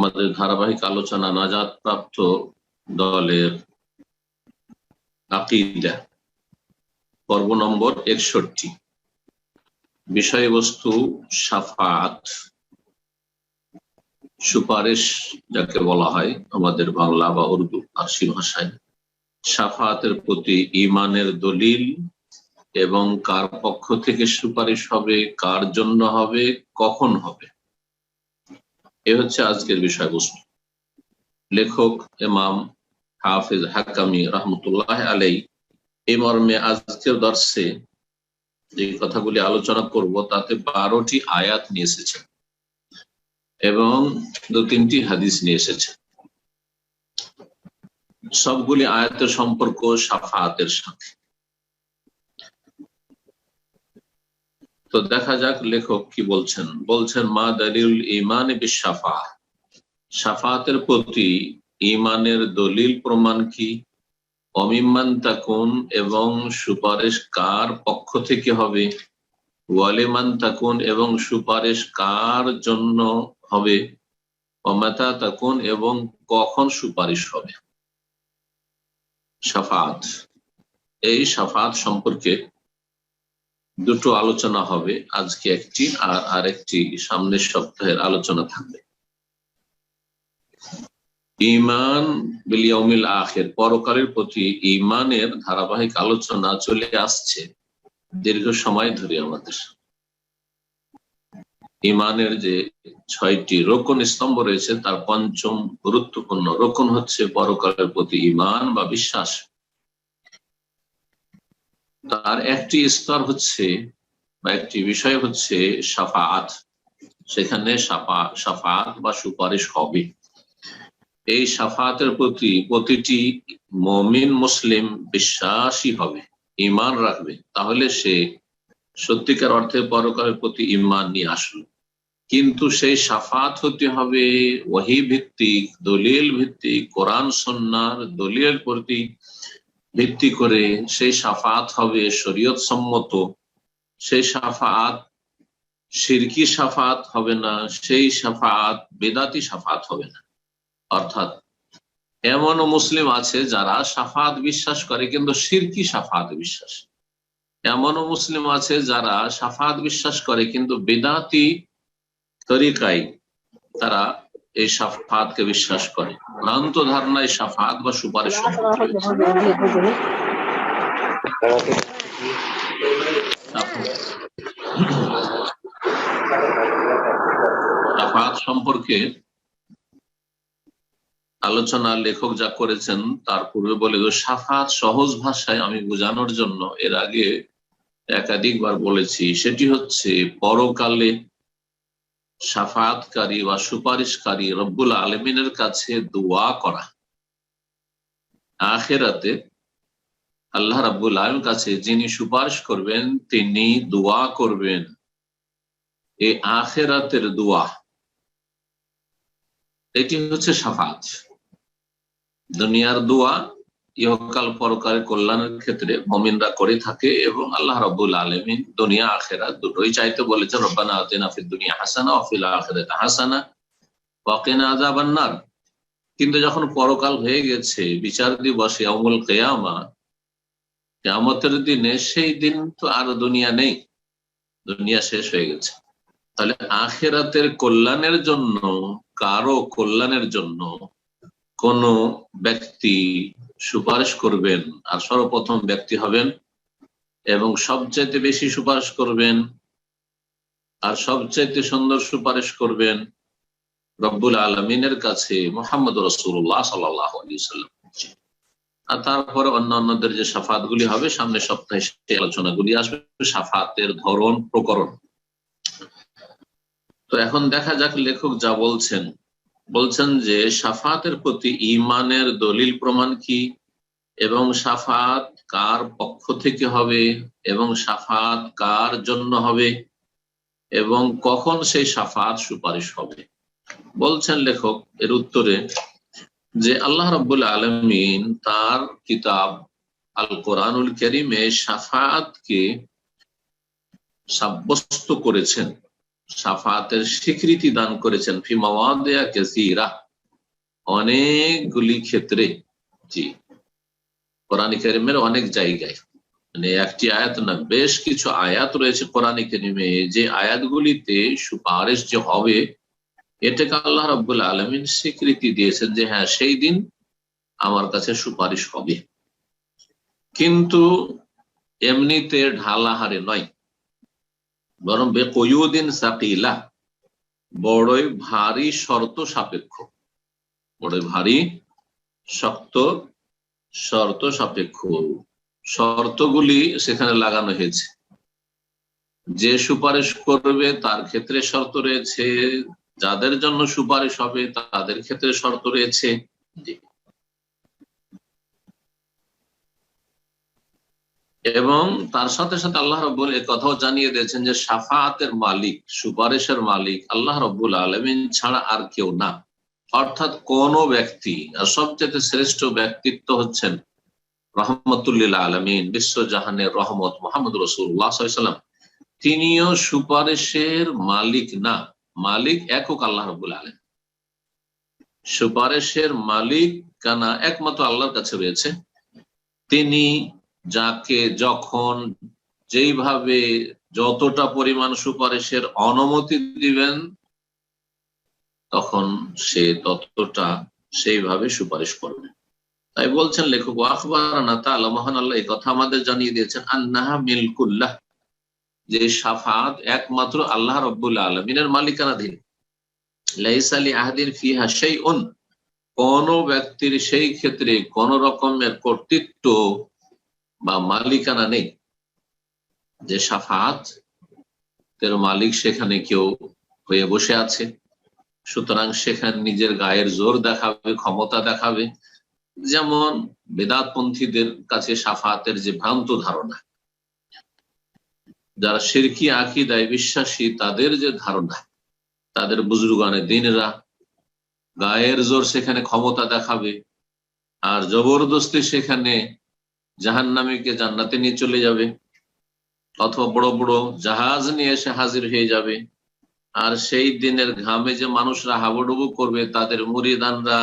আমাদের ধারাবাহিক আলোচনা নাজাত প্রাপ্ত দলের আকীদা পর্ব নম্বর 61। বিষয়বস্তু শাফাআত, সুপারিশ যাকে বলা হয় আমাদের বাংলা বা উর্দু ফার্সি ভাষায়। শাফাআতের প্রতি ঈমানের দলিল এবং কার পক্ষ থেকে সুপারিশ হবে, কার জন্য হবে, কখন হবে, এ হচ্ছে আজকের বিষয়বস্তু। লেখক ইমাম হাফিজ হাকামি রহমতুল্লাহ আলাই এই মর্মে আজকের দর্শে যে কথাগুলি আলোচনা করব তাতে 12টি আয়াত নিয়ে এসেছেন এবং 2-3টি হাদিস নিয়ে এসেছেন। সবগুলি আয়াতের সম্পর্ক শাফাআতের সাথে। তো দেখা যাক লেখক কি বলছেন। বলছেন মা দালিল ঈমান বিশ-শাফাআহ, শাফাআতের প্রতি ঈমানের দলিল প্রমাণ কি, অমিম্মান তাকুন এবং সুপারিশ কার পক্ষ থেকে হবে, ওয়ালিমান তাকুন এবং সুপারিশ কার জন্য হবে, অমাতা তাকুন এবং কখন সুপারিশ হবে। শাফাআত, এই শাফাআত সম্পর্কে দুটো আলোচনা হবে, আজকে একটি আর আরেকটি সামনের সপ্তাহের আলোচনা থাকবে। ঈমান বিল ইয়াউমিল আখির, পরকালের প্রতি ঈমানের ধারাবাহিক আলোচনা চলে আসছে দীর্ঘ সময় ধরে। আমাদের ঈমানের যে 6টি রোকন স্তম্ভ রয়েছে তার পঞ্চম গুরুত্বপূর্ণ রোকন হচ্ছে পরকালের প্রতি ঈমান বা বিশ্বাস। তার একটি স্তর হচ্ছে বা একটি বিষয় হচ্ছে শাফাআত। সেখানে শাফাআত বা সুপারিশ হবে। এই শাফাআতের প্রতি প্রতিটি মুমিন মুসলিম বিশ্বাসী হবে, ঈমান রাখবে, তাহলে সে সত্যিকার অর্থে পরকালের প্রতি ঈমান নিয়ে আসলো। কিন্তু সেই শাফাআত হতে হবে ওহী ভিত্তিক, দলিল ভিত্তিক, কোরআন সুন্নাহর দলিলের প্রতি ভিত্তি করে সেই শাফাআত হবে শরীয়ত সম্মত। সেই শাফাআত শিরকি শাফাআত হবে না, সেই শাফাআত বেদাতি শাফাআত হবে না। অর্থাৎ এমনও মুসলিম আছে যারা শাফাআত বিশ্বাস করে কিন্তু শিরকি শাফাআত বিশ্বাস, এমনও মুসলিম আছে যারা শাফাআত বিশ্বাস করে কিন্তু বেদাতি তরিকায় তারা এই শাফাআতকে বিশ্বাস করে। ভ্রান্ত ধারণায় শাফাআত বা সুপারিশ শাফাআত সম্পর্কে আলোচনা লেখক যা করেছেন তার পূর্বে বলে শাফাআত সহজ ভাষায় আমি বোঝানোর জন্য এর আগে একাধিকবার বলেছি, সেটি হচ্ছে পরকালে শাফাআতকারী বা সুপারিশকারী রব্বুল আলামিনের কাছে দোয়া করা। আখিরাতে আল্লাহ রাব্বুল আলামিনের কাছে যিনি সুপারিশ করবেন তিনি দোয়া করবেন। এই আখিরাতের দোয়া, এটি হচ্ছে শাফাআত। দুনিয়ার দোয়া ইহকাল পরকালের কল্যাণের ক্ষেত্রে মুমিনরা করে থাকে এবং আল্লাহ রাব্বুল আলামিন দুনিয়া আখিরাত দুটোই চাইতে বলেছেন, রব্বানা আতিনা ফিদ দুনিয়া হাসানা ওয়া ফিল আখিরাতি হাসানা ওয়া কিনা আযাবান নার। কিন্তু যখন পরকাল হয়ে গেছে, বিচার দিবসে ইয়াউমুল কিয়ামা, কিয়ামতের দিনে, সেই দিন তো আর দুনিয়া নেই, দুনিয়া শেষ হয়ে গেছে। তাহলে আখিরাতের কল্যাণের জন্য, কারো কল্যাণের জন্য কোন ব্যক্তি সুপারিশ করবেন, আর সর্বপ্রথম ব্যক্তি হবেন এবং সবচাইতে বেশি সুপারিশ করবেন আর সবচাইতে সুন্দর সুপারিশ করবেন রব্বুল আলামিনের কাছে মুহাম্মদ রাসূলুল্লাহ সাল্লাল্লাহু আলাইহি ওয়াসাল্লাম। আর তারপরে অন্যান্যদের যে শাফাআত গুলি হবে সামনের সপ্তাহে সেই আলোচনাগুলি আসবে, শাফাআতের ধরন প্রকরণ। তো এখন দেখা যাক লেখক যা বলছেন। বলছেন যে শাফাআতের প্রতি ঈমানের দলিল প্রমাণ কি, এবং শাফাআত কার পক্ষ থেকে হবে, এবং শাফাআত কার জন্য হবে, এবং কখন সেই শাফাআত সুপারিশ হবে। বলছেন লেখক এর উত্তরে যে আল্লাহ রাব্বুল আলামিন তার কিতাব আল কোরআনুল কারীমে শাফাআতকে সাব্যস্ত করেছেন, শাফাতের স্বীকৃতি দান করেছেন ফি মাওয়াদিয়া কাসীরা, অনেকগুলি ক্ষেত্রে। জি, কোরআন কারীমের অনেক জায়গায়, মানে একটি আয়াত না, বেশ কিছু আয়াত রয়েছে কোরআন কারীমে, যে আয়াতগুলিতে সুপারিশ যে হবে এটাকে আল্লাহ রাব্বুল আলামিন স্বীকৃতি দিয়েছেন যে হ্যাঁ সেই দিন আমার কাছে সুপারিশ হবে, কিন্তু এমনিতে ঢালাহারে নয়, বরং বেকয়ুদিন সাকিলা, বড়ই ভারী শর্ত সাপেক্ষ, বড়ই ভারী শক্ত শর্ত সাপেক্ষ। শর্তগুলি সেখানে লাগানো হয়েছে, যে সুপারিশ করবে তার ক্ষেত্রে শর্ত রয়েছে, যাদের জন্য সুপারিশ হবে তাদের ক্ষেত্রে শর্ত রয়েছে। এবং তার সাথে সাথে আল্লাহ রাব্বুল এই কথাও জানিয়ে দিয়েছেন যে শাফাআতের মালিক, সুপারিশের মালিক আল্লাহ রাব্বুল আলামিন ছাড়া আর কেউ না। অর্থাৎ কোন ব্যক্তি, আর সবচেয়ে শ্রেষ্ঠ ব্যক্তিত্ব হচ্ছেন রহমতুল লিল আলামিন, বিশ্বজাহানের রহমত মুহাম্মদ রাসূলুল্লাহ সাল্লাল্লাহু আলাইহি ওয়াসাল্লাম, তিনিও সুপারিশের মালিক না, মালিক একক আল্লাহ রাব্বুল আলামিন। সুপারিশের মালিক কানা একমাত্র আল্লাহর কাছে রয়েছে। তিনি যাকে যখন যেইভাবে যতটা পরিমাণ সুপারিশের অনুমতি দিবেন তখন সে ততটা সেইভাবে সুপারিশ করবে। তাই বলছেন লেখক, আখবারানা তাআলা, মহান আল্লাহ এই কথা আমাদের জানিয়ে দিয়েছেন, আন্নাহা মিলকুল্লাহ, যে শাফাআত একমাত্র আল্লাহ রাব্বুল আলামিনের মালিকানাধীন। লাইসা লিআহাদিন ফিহা শাইউন, কোন ব্যক্তির সেই ক্ষেত্রে কোন রকমের কর্তৃত্ব বা মালিকানা নেই, যে শাফাআত এর মালিক সেখানে কেউ হয়ে বসে আছে, সুতরাং সেখানে নিজের গায়ের জোর দেখাবে, ক্ষমতা দেখাবে। যেমন বেদাতপন্থীদের কাছে শাফাআতের যে ভ্রান্ত ধারণা, যারা শিরকি আকীদায় বিশ্বাসী তাদের যে ধারণা, তাদের বুজুর্গানে দ্বীনরা গায়ের জোর সেখানে ক্ষমতা দেখাবে আর জবরদস্তি সেখানে জাহান্নামীকে জান্নাতে নিয়ে চলে যাবে, অথবা বড় বড় জাহাজ নিয়ে এসে হাজির হয়ে যাবে। আর সেই দিনের ঘামে যে মানুষরা হাবুডুবু করবে, তাদের মুরিদানরা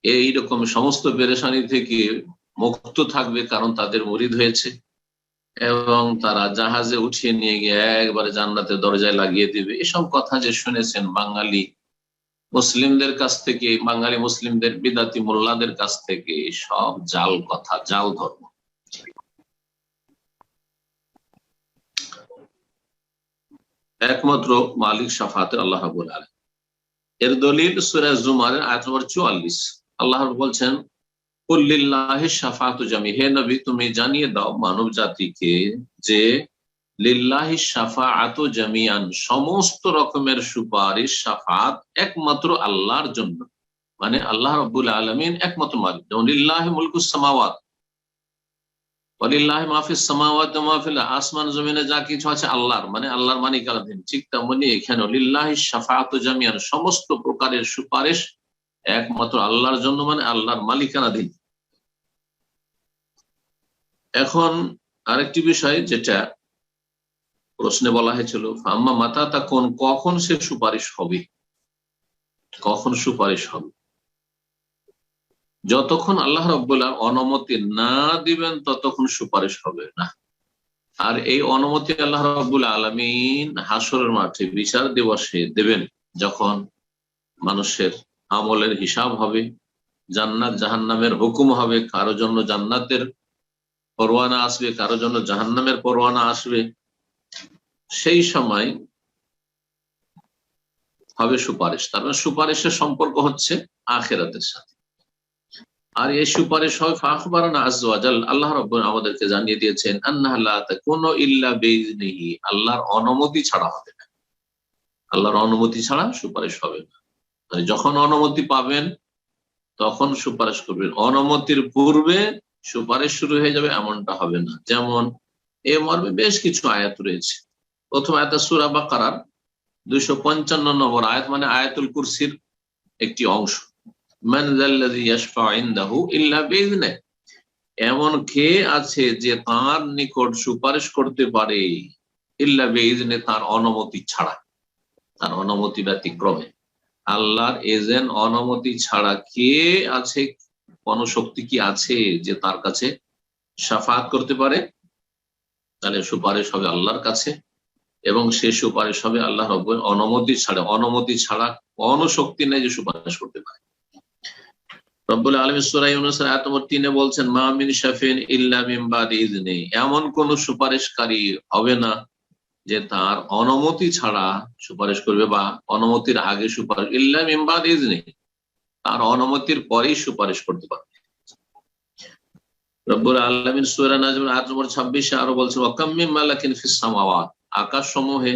এইরকম সমস্ত পেরেশানি থেকে মুক্ত থাকবে, কারণ তাদের মুরিদ হয়েছে, এবং তারা জাহাজে উঠিয়ে নিয়ে গিয়ে একবারে জান্নাতের দরজায় লাগিয়ে দিবে। এসব কথা যে শুনেছেন বাঙালি মুসলিমদের কাছ থেকে, বাঙালি মুসলিমদের বিদাতি মোল্লাদের কাছ থেকে, সব জাল কথা, জাল ধর্ম। একমাত্র মালিক শাফাআতের আল্লাহ রাব্বুল আলামিন। এর দলিল সূরা জুমারের আয়াত নম্বর 44, আল্লাহ বলছেন, কুল লিল্লাহি শাফাআতু জামি, হে নবী তুমি জানিয়ে দাও মানব জাতিকে যে লিল্লাহি শাফাআতু জামিআন, সমস্ত রকমের সুপারিশ শাফাআত একমাত্র আল্লাহর জন্য, মানে আল্লাহ রাব্বুল আলামিন একমাত্র মালিক। যেমন লিল্লাহি মুলকুস সামাওয়াত ওয়া লিল্লাহি মা ফিস সামাওয়াতি ওয়া মা ফিল, আসমান জমিনে যা কিছু আছে আল্লাহর, মানে আল্লাহর মালিকানাধীন। ঠিক তেমনি এখানে লিল্লাহি শাফাআতু জামিআন, সমস্ত প্রকারের সুপারিশ একমাত্র আল্লাহর জন্য, মানে আল্লাহর মালিকানাধীন। এখন আরেকটি বিষয় যেটা প্রশ্নে বলা হয়েছিল, আম্মা মাতা তাকুন, কখন সে সুপারিশ হবে, কখন সুপারিশ হবে? যতক্ষণ আল্লাহ রাব্বুল আলামিন অনুমতি না দিবেন ততক্ষণ সুপারিশ হবে না। আর এই অনুমতি আল্লাহ রাব্বুল আলামিন হাসরের মাঠে বিচার দিবসে দেবেন, যখন মানুষের আমলের হিসাব হবে, জান্নাত জাহান্নামের হুকুম হবে, কারো জন্য জান্নাতের পরোয়ানা আসবে, কারো জন্য জাহান্নামের পরোয়ানা আসবে। সেই সময় হবে সুপারিশ। তার মানে সুপারিশের সম্পর্ক হচ্ছে আখিরাতের সাথে। আর এই সুপারিশ হয় ফাখবারানা আযজা ওয়া জাল, আল্লাহ রাব্বুল আমাদেরকে জানিয়ে দিয়েছেন, আন্নাহা লা তাকুনু ইল্লা বিইজনিহি, আল্লাহর অনুমতি ছাড়া হবে না, আল্লাহর অনুমতি ছাড়া সুপারিশ হবে না। যখন অনুমতি পাবেন তখন সুপারিশ করবেন, অনুমতির পূর্বে সুপারিশ শুরু হয়ে যাবে এমনটা হবে না। যেমন এ মর্মে বেশ কিছু আয়াত রয়েছে। প্রথম আয়াত সূরা বাকারার 255 নম্বর আয়াত, মানে আয়াতুল কুরসির একটি অংশ, মান যাল্লাযী ইয়াশফাউ ইনদাহু ইল্লা বিইজনিহি, এমন কে আছে যে তার নিকট সুপারিশ করতে পারে ইল্লা বিইজনি, তার অনুমতি ছাড়া, তার অনুমতি ব্যতিক্রমে। আল্লাহর এজেন্ট অনুমতি ছাড়া কে আছে, কোন শক্তি কি আছে যে তার কাছে শাফাআত করতে পারে? তাহলে সুপারিশ হবে আল্লাহর কাছে, এবং সে সুপারিশ হবে আল্লাহ রাব্বুল অনুমতি ছাড়া। অনুমতি ছাড়া কোন শক্তি নেই যে সুপারিশ করতে পারে। রব্বুল আলামিন সূরা ইউনূসের আয়াত নম্বর 3-এ বলছেন, মা মিন শাফিন ইল্লা মিন বাদি ইজনি, এমন কোন সুপারিশকারী হবে না যে তার অনুমতি ছাড়া সুপারিশ করবে, বা অনুমতির আগে সুপারিশ, ইল্লা মিন বাদি ইজনি, তার অনুমতির পরেই সুপারিশ করতে পারবে। রব্বুল আলামিন সূরা নাজম আয়াত নম্বর 26-এ আরো বলছেন, ওয়া কাম মিন মালাকিন ফিস সামাওয়াত, আকাশ সমূহে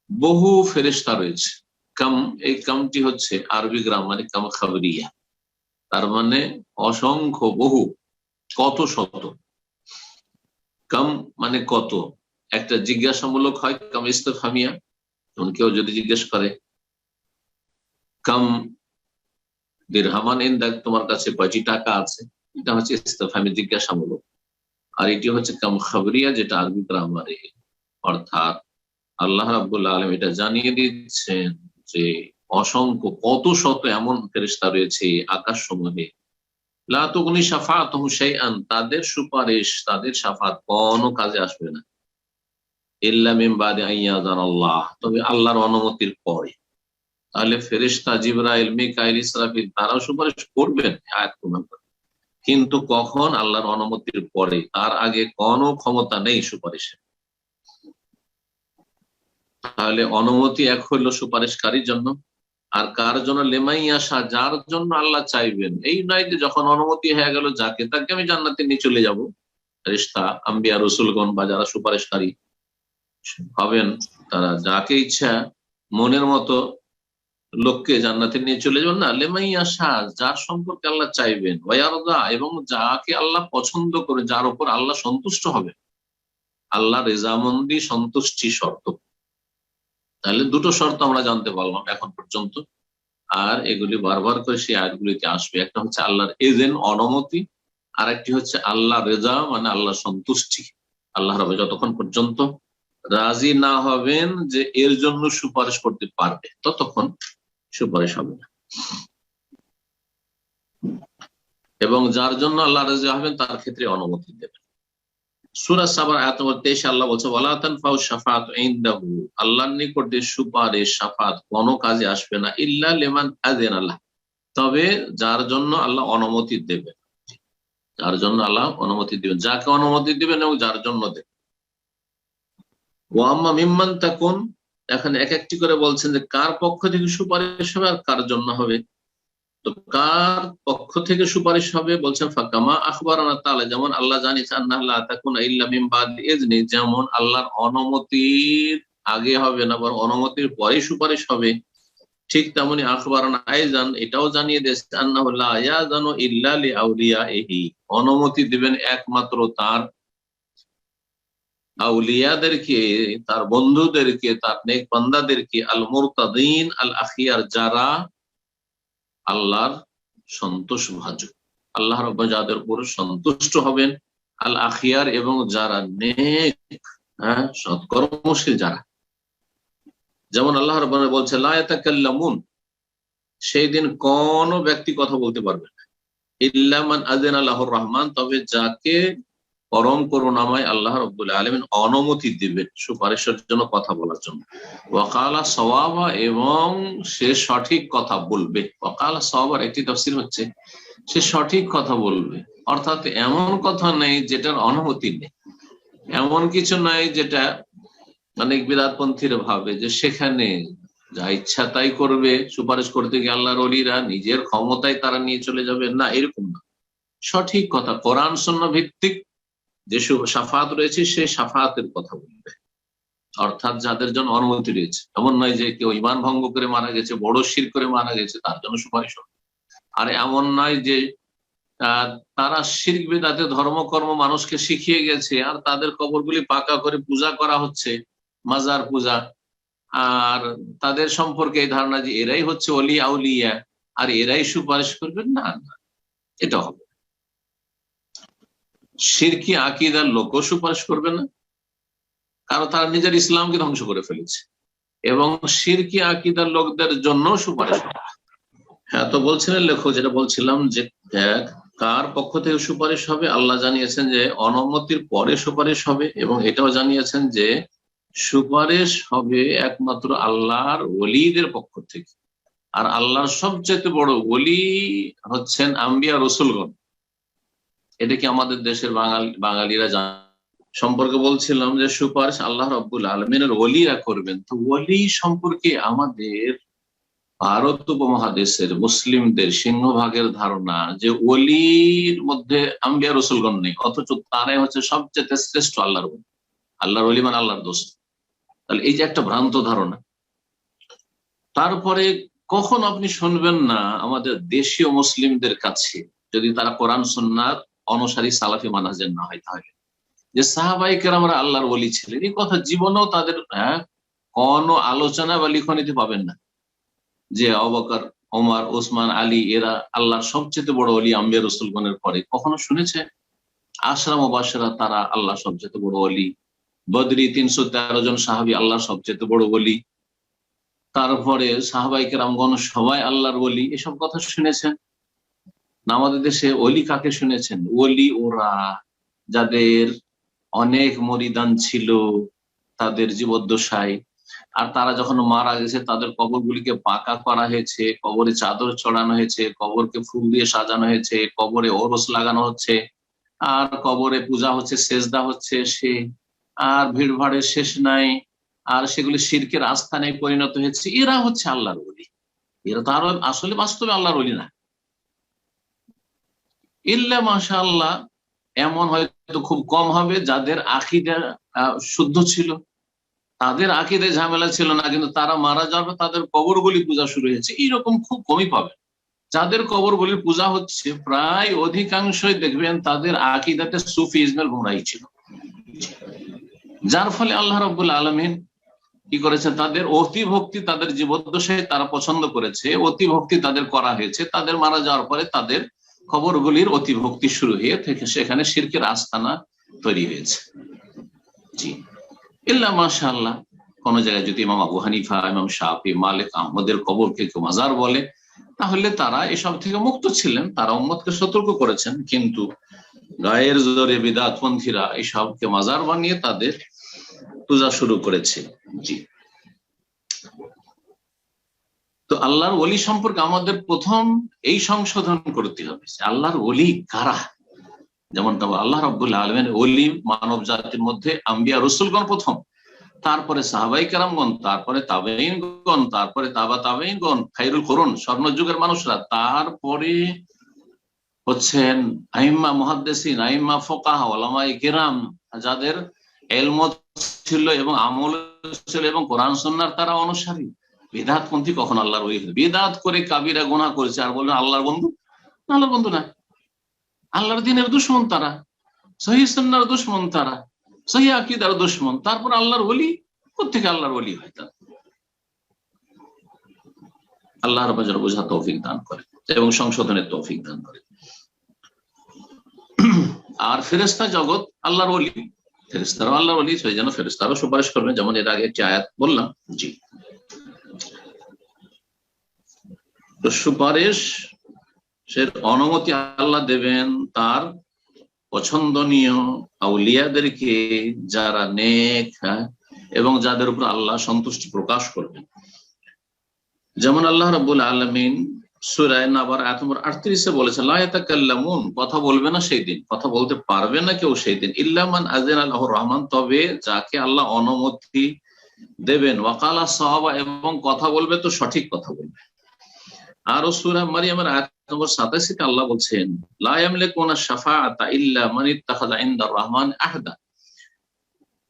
বহু ফেরেশতা রয়েছে। কাম, এই কামটি হচ্ছে আরবি গ্রামারে কাম খাবরিয়া, তার মানে অসংখ্য, বহু, কত শত। কাম মানে কত, একটা জিজ্ঞাসামূলক হয়, কাম ইস্তেফহামিয়া, যেমন কেউ যদি জিজ্ঞেস করে কাম দিরহামান ইনদাক, তোমার কাছে কয়টি টাকা আছে, এটা হচ্ছে ইস্তেফহামি, জিজ্ঞাসামূলক। আর এটি হচ্ছে কাম খাবরিয়া, যেটা আরবি গ্রামারে, অর্থাৎ আল্লাহ রাব্বুল আলামিন এটা জানিয়ে দিচ্ছেন যে অসংখ্য, কত শত এমন ফেরেশতা রয়েছে আকাশ সমূহে, লা তুগনি শাফাআতুহুম শাইআন, তাদের সুপারিশ, তাদের শাফাত কোনো কাজে আসবে না, ইল্লা মিন বাদি আইয়াযানাল্লাহ, তবে আল্লাহর অনুমতির পরে। তাহলে ফেরেশতা জিবরাইল, মিকাইল, ইসরাফিল তারাও সুপারিশ করবেন, আয়াত প্রমাণ করে, কিন্তু কখন? আল্লাহর অনুমতির পরে, তার আগে কোনো ক্ষমতা নেই সুপারিশের। তাহলে অনুমতি এক হইল সুপারিশকারীর জন্য, আর কার জন্য? লেমাইয়াশা, যার জন্য আল্লাহ চাইবেন। এই নয় যে যখন অনুমতি হয়ে গেল যাকে তাকে আমি জান্নাতে নিয়ে চলে যাব। ফেরেশতা, আম্বিয়া, রসুলগণ বা যারা সুপারিশকারী হবেন, তারা যাকে ইচ্ছা মনের মতো লোককে জান্নাতে নিয়ে চলে যাবেন না। লেমাইয়াশা, যার সম্পর্কে আল্লাহ চাইবেন, ওয়ারদা, এবং যাকে আল্লাহ পছন্দ করে, যার উপর আল্লাহ সন্তুষ্ট হবে, আল্লাহ রেজামন্দি, সন্তুষ্টি শর্ত। তাহলে দুটো শর্ত আমরা জানতে পারলাম এখন পর্যন্ত, আর এগুলি বারবার করে সেই আয়াতগুলিতে আসবে। একটা হচ্ছে আল্লাহর এজেন্ট, অনুমতি, আর একটি হচ্ছে আল্লাহ রেজা, মানে আল্লাহ সন্তুষ্টি। আল্লাহ রাব্বুল যতক্ষণ পর্যন্ত রাজি না হবেন যে এর জন্য সুপারিশ করতে পারবে, ততক্ষণ সুপারিশ হবে না। এবং যার জন্য আল্লাহ রাজি হবেন তার ক্ষেত্রে অনুমতি দেবেন। সূরা সাবার আয়াত নম্বর 23 আল্লাহ বলছে, ওয়ালা তানফাউ শাফাআতু ইনদাহু, আল্লাহর নিকটে সুপারিশ, শাফাআত কোনো কাজে আসবে না, ইল্লা লিমান আযিনা লাহ, তবে যার জন্য আল্লাহ অনুমতি দেবেন, যার জন্য আল্লাহ অনুমতি দিবেন, যাকে অনুমতি দিবেন এবং যার জন্য দেবেন। ওয়া আম্মা মিম্মান তাকুন, এখন এক একটি করে বলছেন যে কার পক্ষ থেকে সুপারিশ হবে আর কার জন্য হবে। তো কার পক্ষ থেকে সুপারিশ হবে বলছেন, ফাকামা আখবারানা তাআলা, যেমন আল্লাহ জানিয়েছেন, আন্নাহা লা তাকুনা ইল্লা মিন বাদি ইজনি, যেমন আল্লাহর অনুমতির আগে হবে না, বরং অনুমতির পরেই সুপারিশ হবে, ঠিক তেমনি আখবারানা আইজান, এটাও জানিয়ে দিয়েছেন, আন্নাহু লা ইয়াযানু ইল্লা লিআউলিয়াইহি, অনুমতি দিবেন একমাত্র তার আউলিয়াদেরকে, তার বন্ধুদেরকে, তার নেক বান্দাদেরকে, আল মুরতাদিন আল আখিয়ার, যারা আল্লাহর সন্তোষ ভাজক, আল্লাহ রাব্বুল যাদের উপর সন্তুষ্ট হবেন, আল আখিয়ার, এবং যারা নেক, সৎকর্মশীল যারা। যেমন আল্লাহ রাব্বুল বলছে, লা ইয়াতাকাল্লামুন, সেই দিন কোন ব্যক্তি কথা বলতে পারবে না, ইল্লা মান আযিনা লাহুর রহমান, তবে যাকে পরম করুণাময় আল্লাহ রাব্বুল আলামিন অনুমতি দিবেন সুপারিশের জন্য, কথা বলার জন্য। ওয়াকালা সাওয়াবা, এবং সে সঠিক কথা বলবে। ওয়াকালা সাওয়াবার একটি তাফসীর হচ্ছে সে সঠিক কথা বলবে, অর্থাৎ এমন কথা নেই যেটার অনুমতি নেই, এমন কিছু নাই যেটা অনেক বিদআতপন্থীরা ভাবে যে সেখানে যা ইচ্ছা তাই করবে, সুপারিশ করতে গিয়ে আল্লাহর ওলিরা নিজের ক্ষমতায় তারা নিয়ে চলে যাবে, না, এরকম না। সঠিক কথা, কোরআন সুন্নাহ ভিত্তিক যে শাফাআত রয়েছে সেই শাফাআতের কথা বলবে, অর্থাৎ যাদের জন্য অনুমতি রয়েছে। এমন নয় যে কেউ ঈমান ভঙ্গ করে মারা গেছে, বড় শিরক করে মারা গেছে, তার জন্য সুপারিশ হবে। আর এমন নয় যে তারা শিরক বিদআতে ধর্মকর্ম মানুষকে শিখিয়ে গেছে, আর তাদের কবরগুলি পাকা করে পূজা করা হচ্ছে, মাজার পূজা, আর তাদের সম্পর্কে এই ধারণা যে এরাই হচ্ছে ওলি আউলিয়া আর এরাই সুপারিশ করবেন, না, এটা হবে। শিরকি আকীদার লোকও সুপারিশ করবে না, কারণ তারা নিজের ইসলামকে ধ্বংস করে ফেলেছে, এবং শিরকি আকীদার লোকদের জন্য সুপারিশ করা। হ্যাঁ, তো বলছিলেন লেখক, যেটা বলছিলাম যে কার পক্ষ থেকে সুপারিশ হবে, আল্লাহ জানিয়েছেন যে অনুমতির পরে সুপারিশ হবে, এবং এটাও জানিয়েছেন যে সুপারিশ হবে একমাত্র আল্লাহর ওলিদের পক্ষ থেকে। আর আল্লাহর সবচেয়ে বড় ওলি হচ্ছেন আম্বিয়া রসুলগণ। এটা কি আমাদের দেশের বাঙালিরা সম্পর্কে বলছিলাম যে সুপারিশ আল্লাহ রাব্বুল আলামিনের ওলিরা করবেন। তো ওলি সম্পর্কে আমাদের ভারত উপমহাদেশের মুসলিমদের সিংহভাগের ধারণা যে ওলির মধ্যে আম্বিয়া রসুলগণ নেই, অথচ তারাই হচ্ছে সবচেয়ে শ্রেষ্ঠ আল্লাহর ওলি। আল্লাহর ওলি মানে আল্লাহর দোস্ত। তাহলে এই যে একটা ভ্রান্ত ধারণা। তারপরে কখন আপনি শুনবেন না আমাদের দেশীয় মুসলিমদের কাছে, যদি তারা কোরআন সুন্নাহর অনুসারী সালাফি মানহাজের না হয়, তাহলে যে সাহাবায়ে কেরামরা আল্লাহর ওলি ছিলেন, এই কথা জীবনেও তাদের কোনো আলোচনা বা লিখনীতে পাবেন না যে আবু বকর, ওমর, ওসমান, আলী এরা আল্লাহর সবচেয়ে বড় ওলি আম্বিয়া রাসূলগণের পরে। কখনো শুনেছে? আশরা মুবাশশিরা তারা আল্লাহ সবচেয়ে বড় ওলি। বদরি 313 জন সাহাবী আল্লাহর সবচেয়ে বড় ওলি। তারপরে সাহাবায়ে কেরামগণ সবাই আল্লাহর ওলি। এসব কথা শুনেছেন না? আমাদের দেশে ওলি কাকে শুনেছেন? ওলি ওরা যাদের অনেক মরিদান ছিল তাদের জীবদ্দশায়, আর তারা যখন মারা গেছে তাদের কবরগুলিকে পাকা করা হয়েছে, কবরে চাদর চড়ানো হয়েছে, কবরকে ফুল দিয়ে সাজানো হয়েছে, কবরে ওরস লাগানো হচ্ছে, আর কবরে পূজা হচ্ছে, সেজদা হচ্ছে, সে আর ভিড় ভাড়ের শেষ নাই, আর সেগুলি শিরকের আস্থানে পরিণত হয়েছে। এরা হচ্ছে আল্লাহর ওলি। এরা তো আরো আসলে বাস্তবে আল্লাহর ওলি না। ইল্লা মাশাআল্লাহ এমন হয়তো খুব কম হবে যাদের আকীদা শুদ্ধ ছিল, তাদের আকীদায় ঝামেলা ছিল না, কিন্তু তারা মারা যাবে তাদের কবরগুলি পূজা শুরু হয়েছে, এইরকম খুব কমই পাবে। যাদের কবরগুলির পূজা হচ্ছে প্রায় অধিকাংশই দেখবেন তাদের আকীদাতে সুফিজমের গোড়াই ছিল, যার ফলে আল্লাহ রাব্বুল আলামিন কি করেছেন, তাদের অতি ভক্তি তাদের জীবদ্দশায় তারা পছন্দ করেছে, অতি ভক্তি তাদের করা হয়েছে। তাদের মারা যাওয়ার পরে তাদের কবরগুলির অতি ভক্তি শুরু হয়ে থেকে সেখানে শিরকের আস্তানা তৈরি হয়েছে। জি, ইল্লা মাশাআল্লাহ কোন জায়গায় যদি ইমাম আবু হানিফা, ইমাম শাফি, মালিক, আহমদের কবরকে কেউ মাজার বলে, তাহলে তারা এসব থেকে মুক্ত ছিলেন, তারা উম্মতকে সতর্ক করেছেন। কিন্তু গায়ের জোরে বিদআতপন্থীরা এসবকে মাজার বানিয়ে তাদের পূজা শুরু করেছে। জি, তো আল্লাহর ওলি সম্পর্কে আমাদের প্রথম এই সংশোধন করতে হবে, আল্লাহর ওলি কারা। যেমন আল্লাহ রাব্বুল আলামিন ওলি মানব জাতির মধ্যে আম্বিয়া রাসূলগণ প্রথম, তারপরে সাহাবায়ে কেরামগণ, তারপরে তাবেঈনগণ, তারপরে তাবা তাবেঈনগণ, খায়রুল কুরুন স্বর্ণযুগের মানুষরা, তারপরে হচ্ছেন আইম্মা মুহাদ্দিসিন, আইম্মা ফুকাহা, উলামায়ে কেরাম, যাদের ইলম ছিল এবং আমল ছিল এবং কোরআন সুন্নাহর তারা অনুসারী। বিদআতপন্থী কখন আল্লাহর ওলি? বিদআত করে কাবিরা গুনাহ করেছে আর বললেন আল্লাহর বন্ধু। আল্লাহর বন্ধু না, আল্লাহর দ্বীনের দুশমন তারা, সহিহ সুন্নাহর দুশমন তারা, সহিহ আকীদার দুশমন। তারপর আল্লাহর ওলি কোত্থেকে আল্লাহর ওলি হয়? তারা আল্লাহ রাব্বুল আলামিন বোঝার তৌফিক দান করে এবং সংশোধনের তৌফিক দান করে। আর ফেরেশতা জগৎ আল্লাহর ওলি, ফেরেশতারাও আল্লাহর ওলি, সেই জন্য ফেরেশতারাও সুপারিশ করবেন, যেমন এর আগে একটি আয়াত বললাম। জি, তো সুপারিশের অনুমতি আল্লাহ দেবেন তার পছন্দনীয় আউলিয়াদেরকে, যারা নেক এবং যাদের উপর আল্লাহ সন্তুষ্টি প্রকাশ করবেন। যেমন আল্লাহ রাব্বুল আলামিন সূরা নাবার আয়াত নম্বর 38 বলেছেন, লা ইয়াতাকাল্লামুন, কথা বলবে না সেই দিন, কথা বলতে পারবে না কেউ সেই দিন, ইল্লা মান আযিনা লাহুর রহমান, তবে যাকে আল্লাহ অনুমতি দেবেন, ওয়াকালা সাওয়াবা, এবং কথা বলবে তো সঠিক কথা বলবে। আর সূরা মারইয়ামের আয়াত নম্বর 87 তে আল্লাহ বলছেন, লা ইয়ামলিকুনা শাফাআতা ইল্লা মান ইত্তাখাযা ইনদার রহমান আহদা,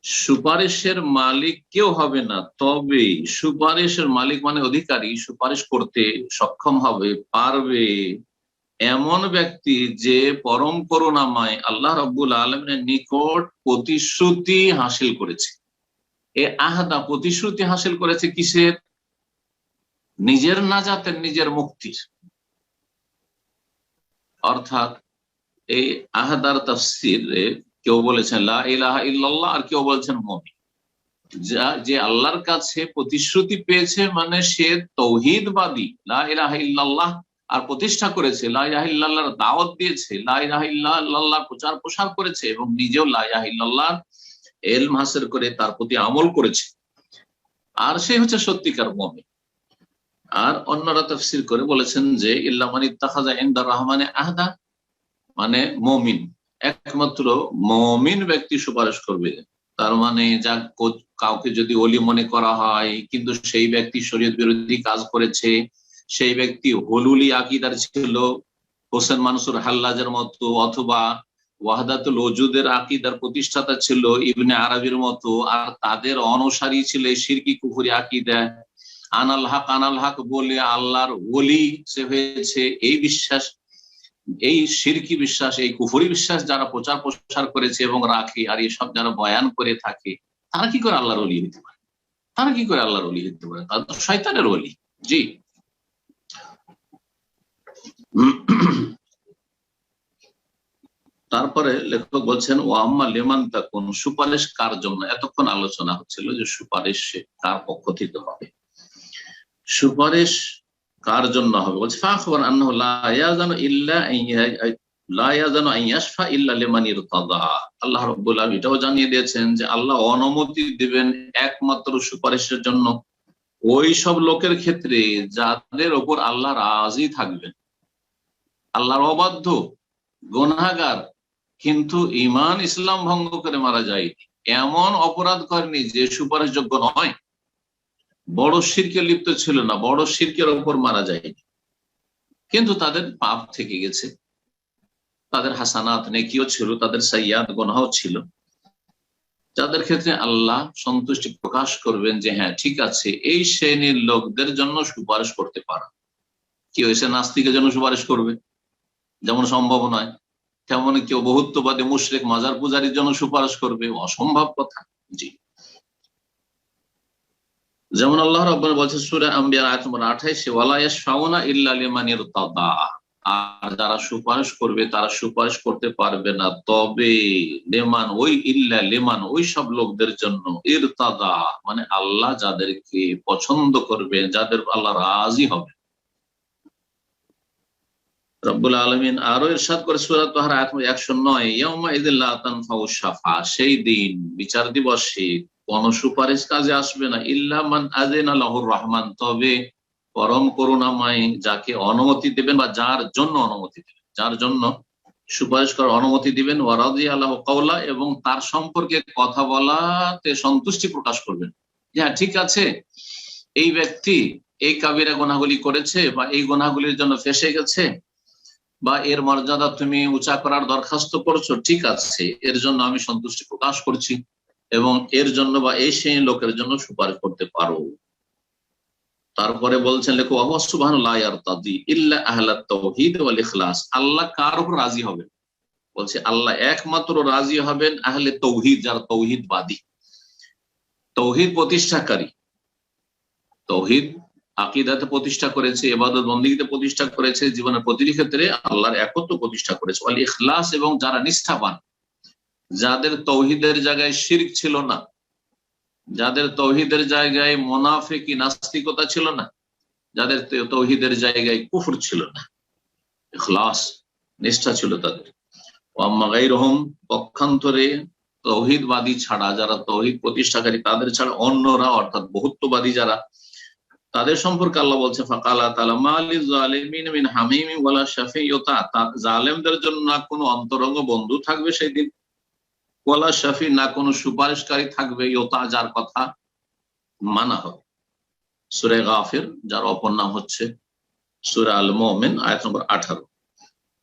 সুপারিশের মালিক কেউ হবে না, তবে সুপারিশের মালিক মানে অধিকারী, সুপারিশ করতে সক্ষম হবে, পারবে এমন ব্যক্তি যে পরম করুণাময় আল্লাহ রাব্বুল আলামিনের নিকট প্রতিশ্রুতি হাসিল করেছে। এ আহদা, প্রতিশ্রুতি হাসিল করেছে কিসের? নিজের নাজাতের, নিজের মুক্তির। অর্থাৎ এই আহদার তাফসীরে কেউ বলেছেন লা ইলাহা ইল্লাল্লাহ, আর কেউ বলেছেন মুমিন। যে আল্লাহর কাছে প্রতিশ্রুতি পেয়েছে, মানে সে তৌহিদবাদী, লা ইলাহা ইল্লাল্লাহ আর প্রতিষ্ঠা করেছে, লা ইলাহা ইল্লাল্লাহর দাওয়াত দিয়েছে, লা ইলাহা ইল্লাল্লাহ প্রচার প্রসার করেছে, এবং নিজেও লা ইলাহা ইল্লাল্লাহ ইলম হাসিল করে তার প্রতি আমল করেছে, আর সে হচ্ছে সত্যিকার মুমিন। আর অন্যরা তাফসীর করে বলেছেন যে ইল্লা মান ইত্তাখাযা ইনদা রহমানে আহদা, মানে মুমিন, একমাত্র মুমিন ব্যক্তি সুপারিশ করবে। তার মানে যা কাউকে যদি ওলি মনে করা হয় কিন্তু সেই ব্যক্তি শরীয়ত বিরোধী কাজ করেছে, সেই ব্যক্তি হলুলি আকীদার ছিল, হোসেন মানসুর হাল্লাজের মতো, অথবা ওয়াহদাতুল ওজুদের আকীদার প্রতিষ্ঠাতা ছিল ইবনে আরবির মতো, আর তাদের অনুসারী ছিল শিরকি কুফরি আকীদা, আনাল হক বলে আল্লাহর ওলি সে হয়েছে, এই বিশ্বাস, এই শিরকি বিশ্বাস, এই কুফরি বিশ্বাস যারা প্রচার প্রসার করেছে এবং রাখে, আর এসব যারা বয়ান করে থাকে, তারা কি করে আল্লাহর ওলি হতে পারে? তারা কি করে আল্লাহর ওলি হতে পারে? তারা তো শয়তানের ওলি। জি। তারপরে লেখক বলছেন ও আম্মা লিমান তাকুন, সুপারিশ কার জন্য? এতক্ষণ আলোচনা হচ্ছিল যে সুপারিশ কার পক্ষ থেকে হবে, সুপারিশ কার জন্য হবে। বলছে ফাখবর আন্নাহু লা ইয়াজানু ইল্লা লা ইয়াজানু আন ইয়াশফা ইল্লা লিমান ইরতাদা। আল্লাহ রাব্বুল আলামিন এটাও জানিয়ে দিয়েছেন যে আল্লাহ অনুমতি দিবেন একমাত্র সুপারিশের জন্য ওই সব লোকের ক্ষেত্রে যাদের ওপর আল্লাহ রাজি থাকবেন। আল্লাহর অবাধ্য, গুনাহগার, কিন্তু ঈমান ইসলাম ভঙ্গ করে মারা যায়নি, এমন অপরাধ করেনি যে সুপারিশযোগ্য নয়, বড় শিরকে লিপ্ত ছিল না, বড় শিরকের ওপর মারা যায়নি, কিন্তু তাদের পাপ থেকে গেছে, তাদের হাসানাত নেকিও ছিল, তাদের সাইয়াত গুনাহও ছিল, যাদের ক্ষেত্রে আল্লাহ সন্তুষ্টি প্রকাশ করবেন যে হ্যাঁ ঠিক আছে, এই শ্রেণীর লোকদের জন্য সুপারিশ করতে পারা। কি হয়েছে, নাস্তিকের জন্য সুপারিশ করবে যেমন সম্ভব নয়, তেমন কেউ বহুত্ববাদী মুশরিক মাজার পূজারীর জন্য সুপারিশ করবে, অসম্ভব কথা। জি, যেমন আল্লাহ রাব্বুল বলছেন সূরা আম্বিয়া আয়াত নম্বর 28, ওয়ালা ইয়াশফাউনা ইল্লা লিমান ইরতাদা, আর যারা সুপারিশ করবে তারা সুপারিশ করতে পারবে না তবে লিমান, ওই ইল্লা লিমান, ওই সব লোকদের জন্য, ইরতাদা মানে আল্লাহ যাদেরকে পছন্দ করবে, যাদের আল্লাহ রাজি হবে। রব্বুল আলামিন আরো ইরশাদ করে সূরা তাহরা আয়াত 109, ইয়াউমা ইযিল লা তানফাউ শাফা, সেই দিন বিচার দিবসে কোন সুপারিশ কাজে আসবে না, ইল্লা মান আযিনা লাহুর রহমান, তবে পরম করুণাময় যাকে অনুমতি দেবেন বা যার জন্য অনুমতি দেবেন, যার জন্য সুপারিশ করার অনুমতি দিবেন, ওয়া রাদিয়া লাহু কাওলা, এবং তার সম্পর্কে কথা বলাতে সন্তুষ্টি প্রকাশ করবেন। হ্যাঁ ঠিক আছে, এই ব্যক্তি এই কাবিরা গুনাহগুলি করেছে বা এই গুনাহগুলির জন্য ফেঁসে গেছে, বা এর মর্যাদা তুমি উঁচা করার দরখাস্ত করছো, ঠিক আছে, এর জন্য আমি সন্তুষ্টি প্রকাশ করছি, এবং এর জন্য বা এই সেই লোকের জন্য সুপারিশ করতে পারো। তারপরে বলছেন লেখক ওয়া সুবহানাল্লাহ ইয়ারতাদি ইল্লা আহলাত তাওহীদ ওয়াল ইখলাস, আল্লাহ কার উপর রাজি হবেন? বলছে আল্লাহ একমাত্র রাজি হবেন আহলে তৌহিদ, যারা তৌহিদবাদী, তৌহিদ প্রতিষ্ঠাকারী, তৌহিদ আকীদাতে প্রতিষ্ঠা করেছে, ইবাদত বন্দেগীতে প্রতিষ্ঠা করেছে, জীবনের প্রতিটি ক্ষেত্রে আল্লাহর একত্ব প্রতিষ্ঠা করেছে, ওয়াল ইখলাস, এবং যারা নিষ্ঠাবান, যাদের তৌহিদের জায়গায় শিরক ছিল না, যাদের তৌহিদের জায়গায় মুনাফিকি নাস্তিকতা ছিল না, যাদের তৌহিদের জায়গায় কুফর ছিল না, ইখলাস নিষ্ঠা ছিল তাদের। ওয়াম্মা গায়রুহুম, পক্ষান্তরে তৌহিদবাদী ছাড়া, যারা তৌহিদ প্রতিষ্ঠাকারী তাদের ছাড়া অন্যরা, অর্থাৎ বহুত্ববাদী যারা, তাদের সম্পর্কে আল্লাহ বলছে ফাকালা তাআলা মালিজ জালিমিন মিন হামিমি ওয়ালা শাফিয়তা, জালেমদের জন্য না কোনো অন্তরঙ্গ বন্ধু থাকবে সেই দিন, ওয়ালা শাফি, না কোনো সুপারিশকারী থাকবে, ইয়তা যার কথা মানা হবে। সূরা গাফির, যার অপর নাম হচ্ছে সূরা আল মুমিন, আয়াত নম্বর 18।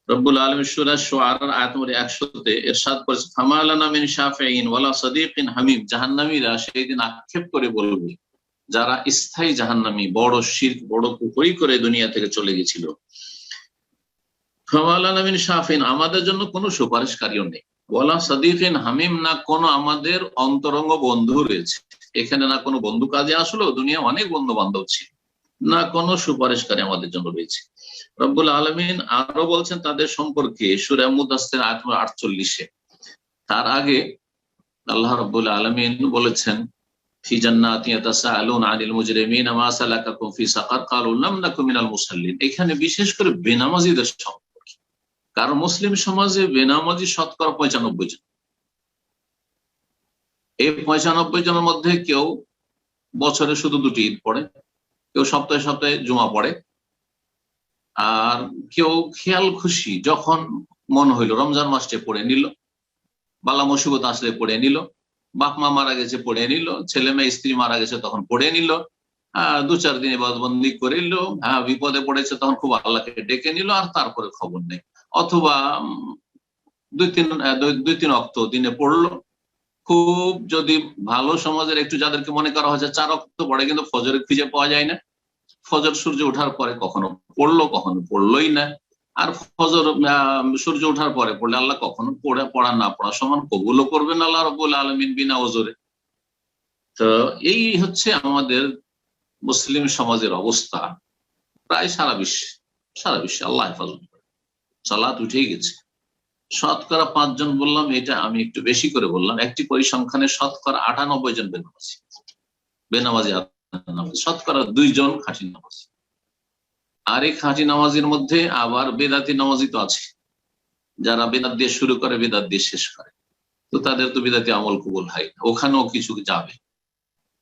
রব্বুল আলামিন সূরা শুআরা আয়াত নম্বর 100-তে ইরশাদ করেছে ফামা লানা মিন শাফিঈন ওয়ালা সাদীকিন হামিম, জাহান্নামীরা সেই দিন আক্ষেপ করে বলবে, যারা স্থায়ী জাহান্নামী, বড় শিরক বড় কুফরি করে দুনিয়া থেকে চলে গেছিল, ফামা লানা মিন শাফিঈন, আমাদের জন্য কোনো সুপারিশকারীও নেই, ওয়ালা সাদীকিন হামিম, না কোনো আমাদের অন্তরঙ্গ বন্ধু রয়েছে। এখানে না কোনো বন্ধু কাজে আসলো, দুনিয়া অনেক বন্ধু বান্ধব ছিল, না কোনো সুপারিশকারী আমাদের জন্য রয়েছে। রব্বুল আলামিন আরো বলছেন তাদের সম্পর্কে সূরা মুদাসসির আয়াত 48-এ। তার আগে আল্লাহ রব্বুল আলামিন বলেছেন ফি জান্নাতিন ইয়াতাসাআলুনা আনিল মুজরিমিনা মা সালাকাকুম ফি সাকার ক্বালু লাম নাকু মিনাল মুসাল্লিন। এখানে বিশেষ করে বেনামাজিদের সম্পর্কে, কারণ মুসলিম সমাজে বেনামাজি শতকরা 95 জন। এই 95 জনের মধ্যে কেউ বছরে শুধু 2টি ঈদ পড়ে, কেউ সপ্তাহে সপ্তাহে জুমা পড়ে, আর কেউ খেয়াল খুশি যখন মন হইল রমজান মাসে পড়ে নিল, বালা মুসিবত আসলে পড়ে নিল, বাপ মা মারা গেছে পড়ে নিল, ছেলে মেয়ে স্ত্রী মারা গেছে তখন পড়ে নিল, 2-4 দিন ইবাদতবন্দি করে নিল, বিপদে পড়েছে তখন খুব আল্লাহকে ডেকে নিল, আর তারপরে খবর নেই। অথবা 2-3 ওয়াক্ত দিনে পড়লো, খুব যদি ভালো সমাজের একটু যাদেরকে মনে করা হয়েছে 4 ওয়াক্ত পড়ে, কিন্তু ফজরে খুঁজে পাওয়া যায় না। ফজর সূর্য ওঠার পরে কখনো পড়লো, কখনো পড়লোই না। আর ফজর সূর্য ওঠার পরে পড়লে আল্লাহ কখনো পড়া না পড়া সমান কবুলও করবেন আল্লাহ রাব্বুল আলামিন বিনা ওজরে। তো এই হচ্ছে আমাদের মুসলিম সমাজের অবস্থা প্রায় সারা বিশ্বে। আল্লাহ হেফাজত করে। সালাত উঠেই গেছে। শতকরা 5 জন বললাম, এটা আমি একটু বেশি করে বললাম। একটি পরিসংখ্যানে শতকরা 98 জন বেনামাজি, শতকরা 2 জন খাঁটি নামাজি। আর এই খাঁটি নামাজির মধ্যে আবার বেদাতি নামাজি তো আছে, যারা বেদাত দিয়ে শুরু করে বেদাত দিয়ে শেষ করে। তো তাদের তো বেদাতি আমল কবুল হয় না, ওখানেও কিছু যাবে,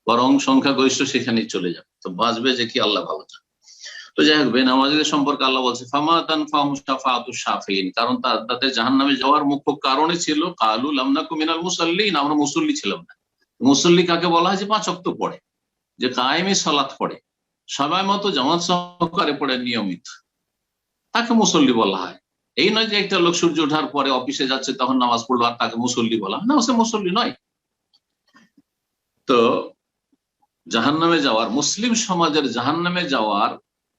বরং সংখ্যাগরিষ্ঠ সেখানেই চলে যাবে। তো বাঁচবে যে কি আল্লাহ ভালো জানে। তো যাই হোক, বেনামাজিদের সম্পর্কে আল্লাহ বলছে ফামা তানফাহুম শাফাআতুশ শাফিঈন, কারণ তাদের জাহান্নামে যাওয়ার মুখ্য কারণই ছিল ক্বালু লাম নাকু মিনাল মুসাল্লিন, আমরা মুসল্লি ছিলাম না। মুসল্লি কাকে বলা হয়? যে 5 ওয়াক্ত পড়ে, যে কায়েমে সালাত পড়ে, সবাই মতো জামাত সহকারে পড়ে নিয়মিত, তাকে মুসল্লি বলা হয়। এই নয় যে একটা লোক সূর্য ওঠার পরে অফিসে যাচ্ছে তখন নামাজ পড়লো আর তাকে মুসল্লি বলা হয় না, সে মুসল্লি নয়। তো জাহান্নামে যাওয়ার, মুসলিম সমাজের জাহান্নামে যাওয়ার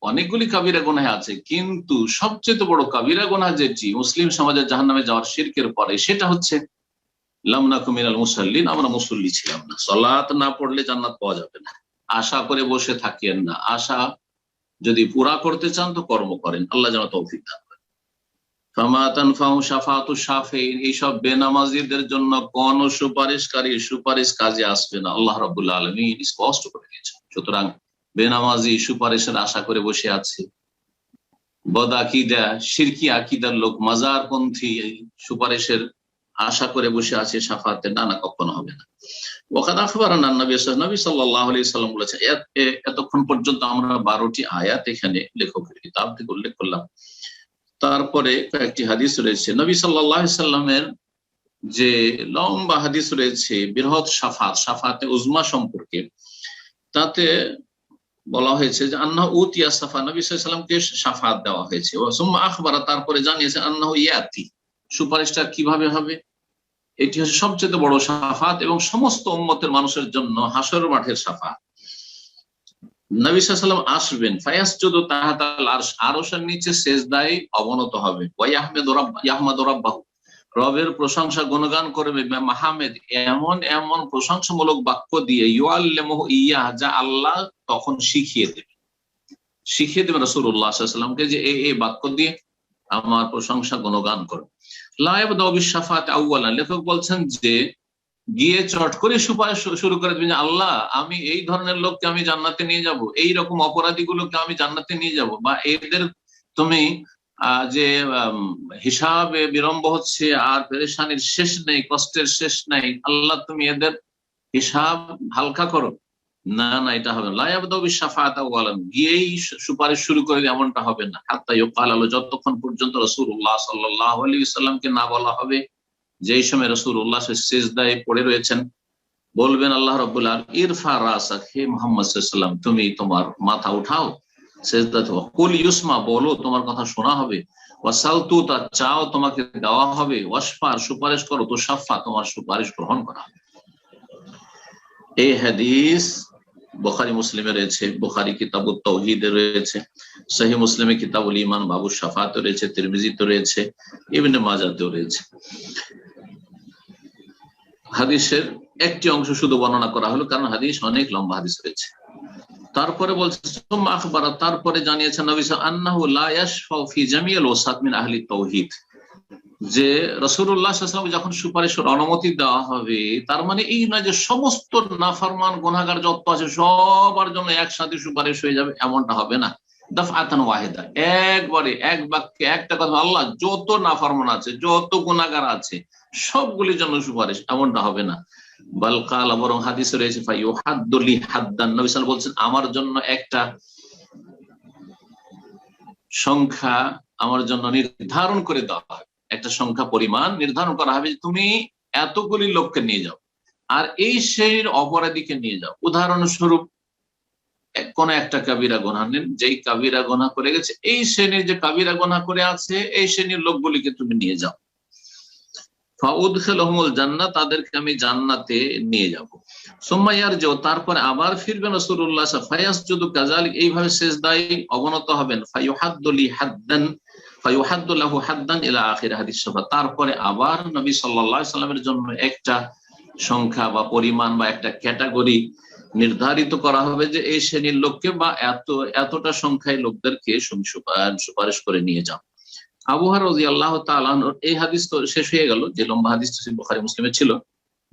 অনেকগুলি কাবিরা গুনাহ আছে, কিন্তু সবচেয়ে বড় কাবিরা গুনাহ যেটি মুসলিম সমাজের জাহান্নামে যাওয়ার শিরকের পরে, সেটা হচ্ছে লাম নাকু মিনাল মুসাল্লিন, আমরা মুসল্লি ছিলাম না। সালাত না পড়লে জান্নাত পাওয়া যাবে না। আশা করে বসে থাকিয়েন না, আশা যদি পুরা করতে চান তো কর্ম করেন। আল্লাহ যেন তৌফিক দান করেন। ফামা তানফাহুম শাফাআতুশ শাফিঈন, এইসব বেনামাজিদের জন্য কোন সুপারিশ কাজে আসবে না, আল্লাহ রাব্বুল আলামিন স্পষ্ট করে দিয়েছেন। সুতরাং বেনামাজি সুপারিশের আশা করে বসে আছে, বদ আকীদা শিরকি আকীদার লোক, মাজারপন্থী সুপারিশের আশা করে বসে আছে, শাফাআতের না, কখনো হবে না। ওয়াকাদ আখবারানা নবী সাল্লাল্লাহু আলাইহি সাল্লাম বলেছেন। এতক্ষণ পর্যন্ত আমরা 12টি আয়াত এখানে লেখকের কিতাব থেকে উল্লেখ করলাম। তারপরে কয়েকটি হাদিস রয়েছে নবী সাল্লাল্লাহু আলাইহি সাল্লামের, যে লম্বা হাদিস রয়েছে বৃহৎ শাফাআতে উজমা সম্পর্কে। তাতে বলা হয়েছে যে আন্নাহু উতিয়া শাফা, নবী সাল্লাল্লাহু আলাইহি সাল্লামকে শাফাআত দেওয়া হয়েছে। ওয়া সুম্মা আখবারা, তারপরে জানিয়েছে আন্নাহু ইয়াতি, সুপারিশটা কিভাবে হবে। এটি হচ্ছে সবচেয়ে বড় শাফাআত এবং সমস্ত উম্মতের মানুষের জন্য হাসর মাঠের শাফাআত। নবী সাল্লাল্লাহু আলাইহি ওয়াসাল্লাম আসবেন, ফায়াসজুদু তাহতাল আরশ, আরশের নিচে সিজদায় অবনত হবে, ওয়া ইয়াহমাদু রাব্বাহু, রবের প্রশংসা গুণগান করবে, মাহমেদ, এমন প্রশংসামূলক বাক্য দিয়ে, ইউআল্লিমুহু ইয়া, যা আল্লাহ তখন শিখিয়ে দেবে রাসূলুল্লাহ সাল্লাল্লাহু আলাইহি ওয়াসাল্লামকে, যে এই বাক্য দিয়ে আমার প্রশংসা গুণগান করবে। লা ইয়াবদাউ বিশ-শাফাআত আউয়ালান, লেখক বলছেন যে গিয়ে চট করে সুপারিশ শুরু করে দেবেন, আল্লাহ আমি এই ধরনের লোককে আমি জান্নাতে নিয়ে যাব, এই রকম অপরাধীগুলোকে আমি জান্নাতে নিয়ে যাব, বা এদের তুমি যে হিসাবে বিলম্ব হচ্ছে আর পেরেশানির শেষ নেই, কষ্টের শেষ নেই, আল্লাহ তুমি এদের হিসাব হালকা করো। না, এটা হবে না। লা ইয়াবদাউ বিশ-শাফাআত আউয়ালান, গিয়েই সুপারিশ শুরু করে দিয়ে এমনটা হবে না। হাত্তা ইউকাল, যতক্ষণ পর্যন্ত রাসূলুল্লাহ সাল্লাল্লাহু আলাইহি ওয়াসাল্লামকে না বলা হবে, যেই সময় রাসূলুল্লাহ সিজদায় পড়ে রয়েছেন, বলবেন আল্লাহ রাব্বুল আলামিন, ইরফা রাসাক, হে মুহাম্মদ সাল্লাল্লাহু আলাইহি ওয়াসাল্লাম তুমি তোমার মাথা উঠাও সিজদাতে, কুল ইউসমা, বলো তোমার কথা শোনা হবে, ওয়াসালতু, তা চাও তোমাকে দেওয়া হবে, ওয়াশফা, সুপারিশ করো, তো শাফা, তোমার সুপারিশ গ্রহণ করা হবে। এই হাদিস বুখারী মুসলিমে রয়েছে, বুখারী কিতাবুত তাওহীদে রয়েছে, সহিহ মুসলিমে কিতাবুল ঈমান বাবু শাফাআতে রয়েছে, তিরমিজিতে রয়েছে, ইবনে মাজাহতেও রয়েছে। হাদিসের একটি অংশ শুধু বর্ণনা করা হলো, কারণ হাদিস অনেক লম্বা হাদিস রয়েছে। তারপরে বলছে সুম্মা আখবারা, তারপরে জানিয়েছেন নবী সাল্লাল্লাহু আলাইহি ওয়াসাল্লাম, আন্নাহু লা ইয়াশফাউ ফি জামিল ওয়াসাত মিন আহলি তাওহীদ, যে রাসূলুল্লাহ সাল্লাল্লাহু আলাইহি ওয়াসাল্লাম যখন সুপারিশের অনুমতি দেওয়া হবে, তার মানে এই নয় যে সমস্ত নাফরমান গুনাহগার যত আছে সবার জন্য একসাথে সুপারিশ হয়ে যাবে, এমনটা হবে না। দাফআতান ওয়াহিদা, একবারে এক বাক্যে একটা কথা, আল্লাহ যত নাফরমান আছে যত গুনাহগার আছে সবগুলির জন্য সুপারিশ, এমনটা হবে না। বাল কালা, বরং হাদিসে রয়েছে ফায়ুহাদ্দু লি হাদ্দান, নবী সাল্লাল্লাহু আলাইহি ওয়াসাল্লাম বলছেন আমার জন্য একটা সংখ্যা আমার জন্য নির্ধারণ করে দেওয়া হবে, একটা সংখ্যা পরিমাণ নির্ধারণ করা হবে যে তুমি এতগুলি লোককে নিয়ে যাও আর এই শ্রেণীর অপরাধীকে নিয়ে যাও। উদাহরণস্বরূপ কোন একটা কাবিরা গুনাহ নেন, যেই কাবিরা গুনাহ করে গেছে, এই শ্রেণীর যে কাবিরা গুনাহ করে আছে এই শ্রেণীর লোকগুলিকে তুমি নিয়ে যাও। ফাউদখিলহুমুল জান্নাহ, তাদেরকে আমি জান্নাতে নিয়ে যাব। সুম্মা ইয়ারজিউ, তারপরে আবার ফিরবেন রাসূলুল্লাহ ফায়াসজুদু কাযালিক, এইভাবে সিজদায় অবনত হবেন। ফায়ুহাদ্দু লি হাদ্দান, ফায়ুহাদ্দু লাহু হাদ্দান ইলা আখির হাদিস শফা, তারপরে আবার নবী সাল্লাল্লাহু আলাইহি সাল্লামের জন্য একটা সংখ্যা বা পরিমাণ বা একটা ক্যাটাগরি নির্ধারিত করা হবে যে এই শ্রেণীর লোককে বা এতটা সংখ্যায় লোকদেরকে সুপারিশ করে নিয়ে যাও। আবু হুরায়রা রাদিয়াল্লাহু তাআলা আনহু, এই হাদিস তো শেষ হয়ে গেল, যে লম্বা হাদিসটা বুখারী মুসলিমে ছিল।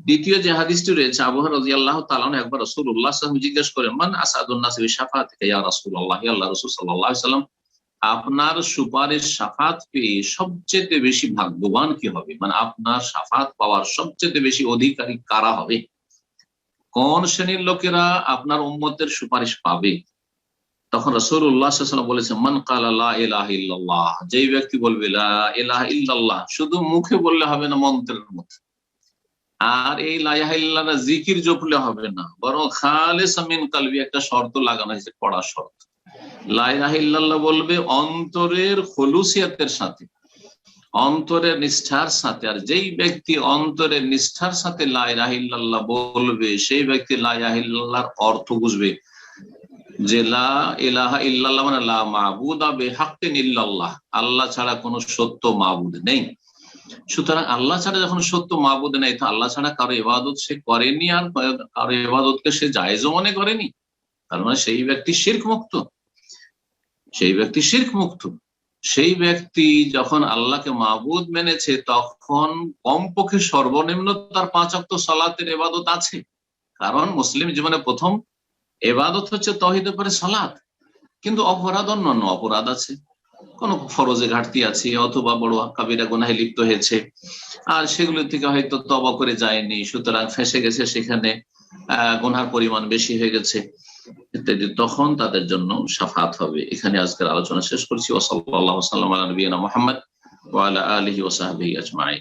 দ্বিতীয় যে হাদিসটি রয়েছে, আবু হুরায়রা রাদিয়াল্লাহু তাআলা আনহু একবার রাসূলুল্লাহ সাল্লাল্লাহু আলাইহি ওয়াসাল্লাম জিজ্ঞেস করেন, মান আসাদুন নাসি বিশাফাতিকা ইয়া রাসূলুল্লাহ, ইয়া আল্লাহর রাসূল সাল্লাল্লাহু আলাইহি ওয়াসাল্লাম, আপনার সুপারিশ শাফাত পেয়ে সবচেয়ে বেশি ভাগ্যবান কি হবে, মানে আপনার শাফাত পাওয়ার সবচেয়ে বেশি অধিকারী কারা হবে, কোন শ্রেণীর লোকেরা আপনার উম্মতের সুপারিশ পাবে? তখন রাসূলুল্লাহ সাল্লাল্লাহু আলাইহি ওয়াসাল্লাম বলেছেন, মান ক্বালা লা ইলাহা ইল্লাল্লাহ, যেই ব্যক্তি বলবে লা ইলাহা ইল্লাল্লাহ, শুধু মুখে বললে হবে না, মন্ত্রের মতো, আর এই লা ইলাহা ইল্লাল্লাহ জিকির জপলে হবে না, বরং খালিসাম মিন কলবি, একটা শর্ত লাগানো হয়েছে, কড়া শর্ত। লা ইলাহা ইল্লাল্লাহ বলবে অন্তরের খুলুসিয়াতের সাথে, অন্তরের নিষ্ঠার সাথে, আর যেই ব্যক্তি অন্তরের নিষ্ঠার সাথে লা ইলাহা ইল্লাল্লাহ বলবে সেই ব্যক্তি লা ইলাহা ইল্লাল্লাহর অর্থ বুঝবে যে লা ইলাহা ইল্লাল্লাহ মানে লা মাবুদা বিহাক্কিন ইল্লাল্লাহ, আল্লাহ ছাড়া কোনো সত্য মাবুদ নেই। সুতরাং আল্লাহ ছাড়া যখন সত্য মাবুদ নেই, তো আল্লাহ ছাড়া কারো ইবাদত সে করেনি, আর কারো ইবাদতকে সে জায়েজও মনে করেনি, তার মানে সেই ব্যক্তি শিরক মুক্ত, সেই ব্যক্তি শিরক মুক্ত। সেই ব্যক্তি যখন আল্লাহকে মাবুদ মেনেছে, তখন কমপক্ষে সর্বনিম্ন তার 5 ওয়াক্ত সালাতের ইবাদত আছে, কারণ মুসলিম জীবনে প্রথম ইবাদত হচ্ছে তাওহীদের পরে সালাত। কিন্তু অপরাধ, অন্যান্য অপরাধ আছে, কোন ফরজে ঘাটতি আছে, অথবা বড় কাবিরা গুনাহে লিপ্ত হয়েছে আর সেগুলো থেকে হয়তো তওবা করে যায়নি, সুতরাং ফেঁসে গেছে, সেখানে গুনার পরিমাণ বেশি হয়ে গেছে ইত্যাদি, তখন তাদের জন্য শাফাত হবে। এখানে আজকের আলোচনা শেষ করছি। ওয়া সাল্লাল্লাহু আলা নবিয়িনা মুহাম্মদ ওয়া আলা আলিহি ওয়া সাহবিহি আজমাইন।